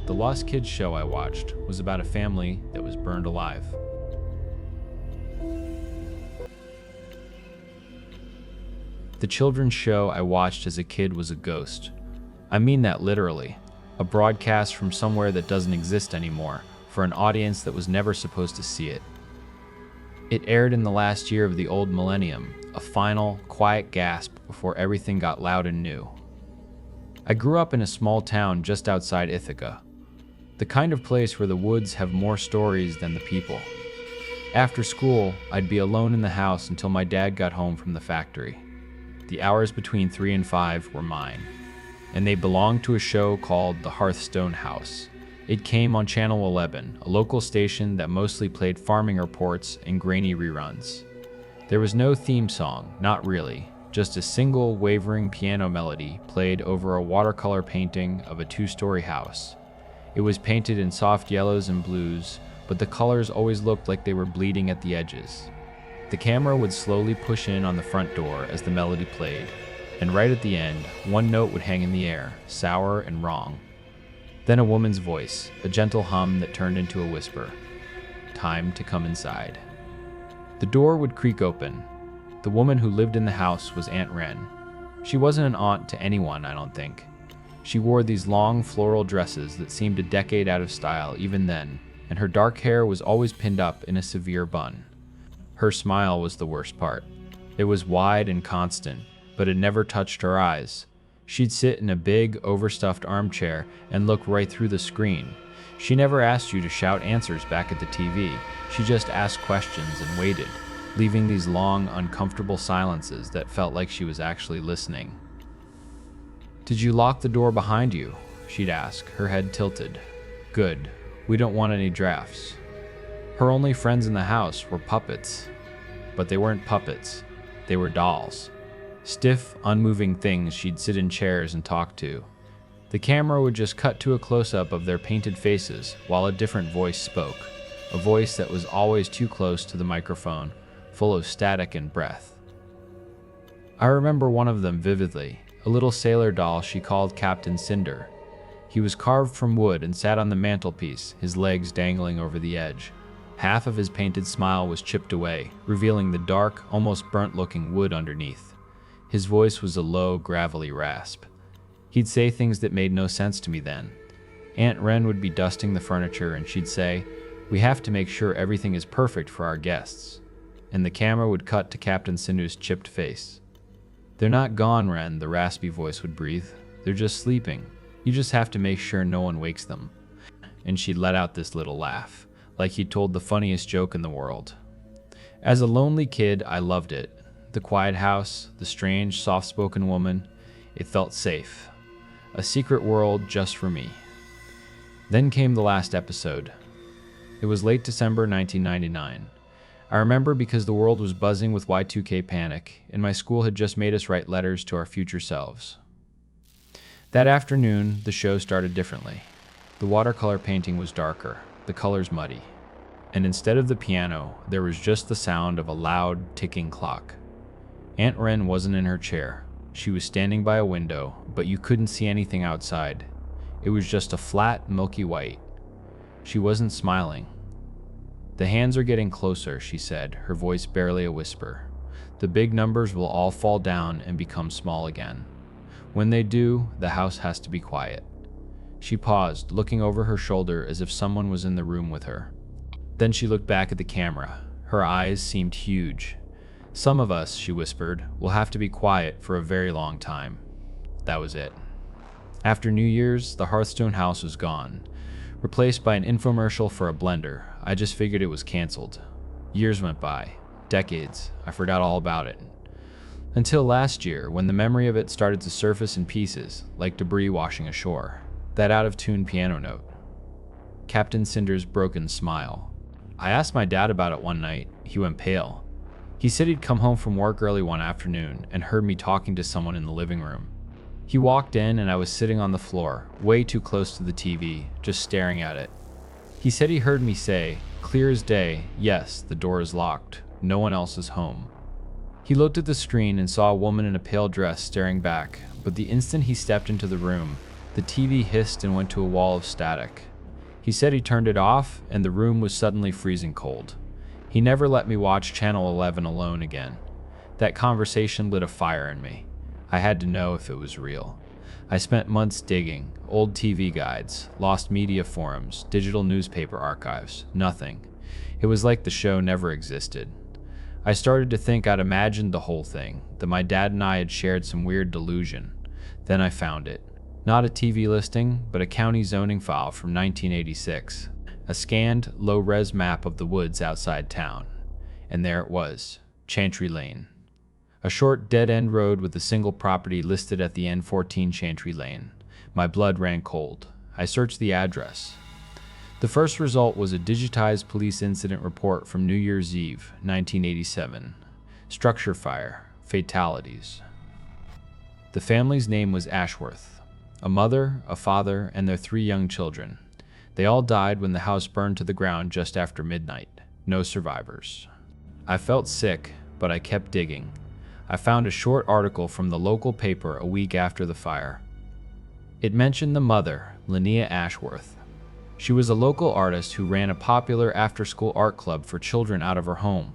The Lost Kids show I watched was about a family that was burned alive. The children's show I watched as a kid was a ghost. I mean that literally. A broadcast from somewhere that doesn't exist anymore for an audience that was never supposed to see it. It aired in the last year of the old millennium, a final, quiet gasp before everything got loud and new. I grew up in a small town just outside Ithaca, the kind of place where the woods have more stories than the people. After school, I'd be alone in the house until my dad got home from the factory. The hours between 3 and 5 were mine, and they belonged to a show called the Hearthstone House. It came on Channel 11, a local station that mostly played farming reports and grainy reruns. There was no theme song, not really, just a single wavering piano melody played over a watercolor painting of a 2-story house. It was painted in soft yellows and blues, but the colors always looked like they were bleeding at the edges. The camera would slowly push in on the front door as the melody played, and right at the end, one note would hang in the air, sour and wrong. Then a woman's voice, a gentle hum that turned into a whisper. Time to come inside. The door would creak open. The woman who lived in the house was Aunt Wren. She wasn't an aunt to anyone, I don't think. She wore these long floral dresses that seemed a decade out of style even then, and her dark hair was always pinned up in a severe bun. Her smile was the worst part. It was wide and constant, but it never touched her eyes. She'd sit in a big, overstuffed armchair and look right through the screen. She never asked you to shout answers back at the TV. She just asked questions and waited, leaving these long, uncomfortable silences that felt like she was actually listening. "Did you lock the door behind you?" she'd ask, her head tilted. "Good. We don't want any drafts." Her only friends in the house were puppets. But they weren't puppets. They were dolls. Stiff, unmoving things she'd sit in chairs and talk to. The camera would just cut to a close-up of their painted faces while a different voice spoke, a voice that was always too close to the microphone, full of static and breath. I remember one of them vividly, a little sailor doll she called Captain Cinder. He was carved from wood and sat on the mantelpiece, his legs dangling over the edge. Half of his painted smile was chipped away, revealing the dark, almost burnt-looking wood underneath. His voice was a low, gravelly rasp. He'd say things that made no sense to me then. Aunt Wren would be dusting the furniture and she'd say, "We have to make sure everything is perfect for our guests." And the camera would cut to Captain Cinder's chipped face. "They're not gone, Wren," the raspy voice would breathe. "They're just sleeping. You just have to make sure no one wakes them." And she'd let out this little laugh, like he'd told the funniest joke in the world. As a lonely kid, I loved it. The quiet house, the strange, soft-spoken woman. It felt safe. A secret world just for me. Then came the last episode. It was late December 1999. I remember because the world was buzzing with Y2K panic, and my school had just made us write letters to our future selves. That afternoon, the show started differently. The watercolor painting was darker, the colors muddy. And instead of the piano, there was just the sound of a loud, ticking clock. Aunt Wren wasn't in her chair. She was standing by a window, but you couldn't see anything outside. It was just a flat, milky white. She wasn't smiling. "The hands are getting closer," she said, her voice barely a whisper. "The big numbers will all fall down and become small again. When they do, the house has to be quiet." She paused, looking over her shoulder as if someone was in the room with her. Then she looked back at the camera. Her eyes seemed huge. "Some of us," she whispered, "will have to be quiet for a very long time." That was it. After New Year's, the Hearthstone House was gone, replaced by an infomercial for a blender. I just figured it was canceled. Years went by. Decades. I forgot all about it. Until last year, when the memory of it started to surface in pieces, like debris washing ashore. That out-of-tune piano note. Captain Cinder's broken smile. I asked my dad about it one night. He went pale. He said he'd come home from work early one afternoon and heard me talking to someone in the living room. He walked in and I was sitting on the floor, way too close to the TV, just staring at it. He said he heard me say, clear as day, "Yes, the door is locked. No one else is home." He looked at the screen and saw a woman in a pale dress staring back, but the instant he stepped into the room, The TV hissed and went to a wall of static. He said he turned it off, and the room was suddenly freezing cold. He never let me watch Channel 11 alone again. That conversation lit a fire in me. I had to know if it was real. I spent months digging, old TV guides, lost media forums, digital newspaper archives, nothing. It was like the show never existed. I started to think I'd imagined the whole thing, that my dad and I had shared some weird delusion. Then I found it. Not a TV listing, but a county zoning file from 1986. A scanned, low-res map of the woods outside town. And there it was, Chantry Lane. A short dead-end road with a single property listed at the N14 Chantry Lane. My blood ran cold. I searched the address. The first result was a digitized police incident report from New Year's Eve, 1987. Structure fire, fatalities. The family's name was Ashworth. A mother, a father, and their 3 young children. They all died when the house burned to the ground just after midnight. No survivors. I felt sick, but I kept digging. I found a short article from the local paper a week after the fire. It mentioned the mother, Linnea Ashworth. She was a local artist who ran a popular after-school art club for children out of her home.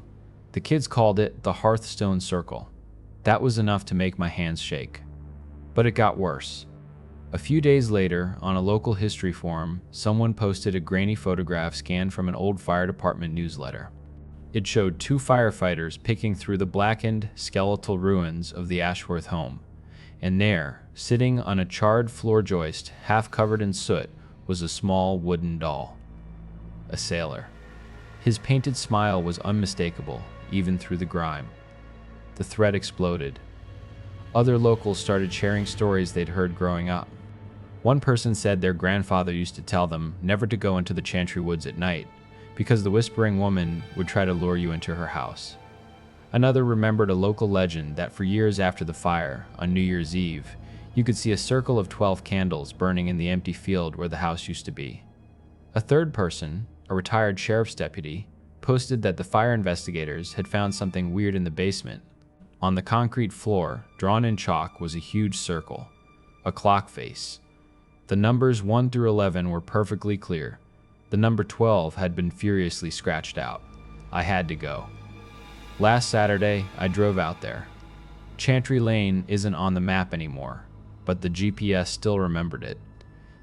The kids called it the Hearthstone Circle. That was enough to make my hands shake. But it got worse. A few days later, on a local history forum, someone posted a grainy photograph scanned from an old fire department newsletter. It showed 2 firefighters picking through the blackened, skeletal ruins of the Ashworth home. And there, sitting on a charred floor joist, half covered in soot, was a small wooden doll. A sailor. His painted smile was unmistakable, even through the grime. The thread exploded. Other locals started sharing stories they'd heard growing up. One person said their grandfather used to tell them never to go into the Chantry Woods at night, because the whispering woman would try to lure you into her house. Another remembered a local legend that for years after the fire, on New Year's Eve, you could see a circle of 12 candles burning in the empty field where the house used to be. A third person, a retired sheriff's deputy, posted that the fire investigators had found something weird in the basement. On the concrete floor, drawn in chalk, was a huge circle, a clock face. The numbers 1 through 11 were perfectly clear. The number 12 had been furiously scratched out. I had to go. Last Saturday, I drove out there. Chantry Lane isn't on the map anymore, but the GPS still remembered it.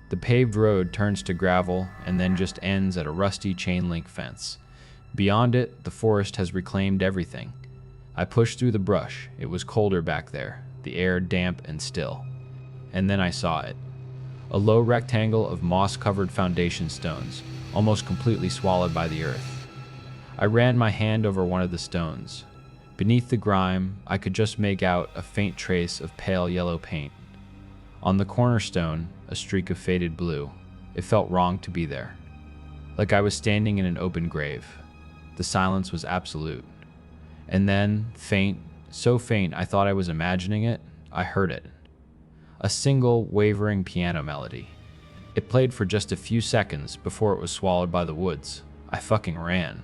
The paved road turns to gravel and then just ends at a rusty chain-link fence. Beyond it, the forest has reclaimed everything. I pushed through the brush. It was colder back there, the air damp and still. And then I saw it. A low rectangle of moss-covered foundation stones, almost completely swallowed by the earth. I ran my hand over one of the stones. Beneath the grime, I could just make out a faint trace of pale yellow paint. On the cornerstone, a streak of faded blue. It felt wrong to be there. Like I was standing in an open grave. The silence was absolute. And then, faint, so faint I thought I was imagining it, I heard it. A single, wavering piano melody. It played for just a few seconds before it was swallowed by the woods. I fucking ran.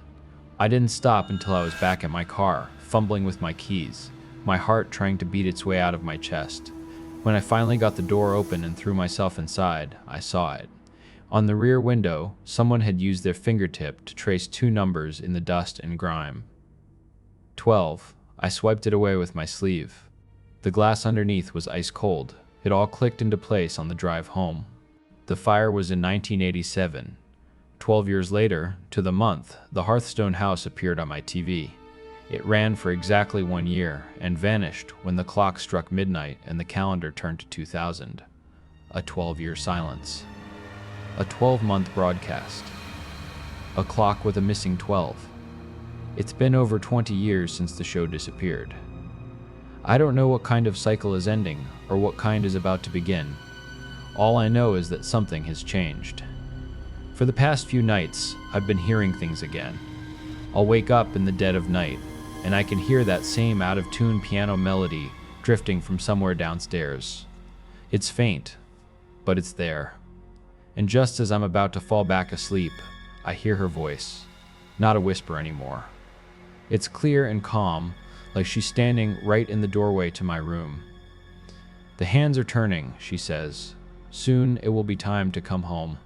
I didn't stop until I was back at my car, fumbling with my keys, my heart trying to beat its way out of my chest. When I finally got the door open and threw myself inside, I saw it. On the rear window, someone had used their fingertip to trace 2 numbers in the dust and grime. 12. I swiped it away with my sleeve. The glass underneath was ice cold. It all clicked into place on the drive home. The fire was in 1987. 12 years later, to the month, the Hearthstone House appeared on my TV. It ran for exactly 1 year and vanished when the clock struck midnight and the calendar turned to 2000. A 12-year silence. A 12-month broadcast. A clock with a missing 12. It's been over 20 years since the show disappeared. I don't know what kind of cycle is ending or what kind is about to begin. All I know is that something has changed. For the past few nights, I've been hearing things again. I'll wake up in the dead of night, and I can hear that same out-of-tune piano melody drifting from somewhere downstairs. It's faint, but it's there. And just as I'm about to fall back asleep, I hear her voice, not a whisper anymore. It's clear and calm, like she's standing right in the doorway to my room. The hands are turning, she says, Soon it will be time to come home.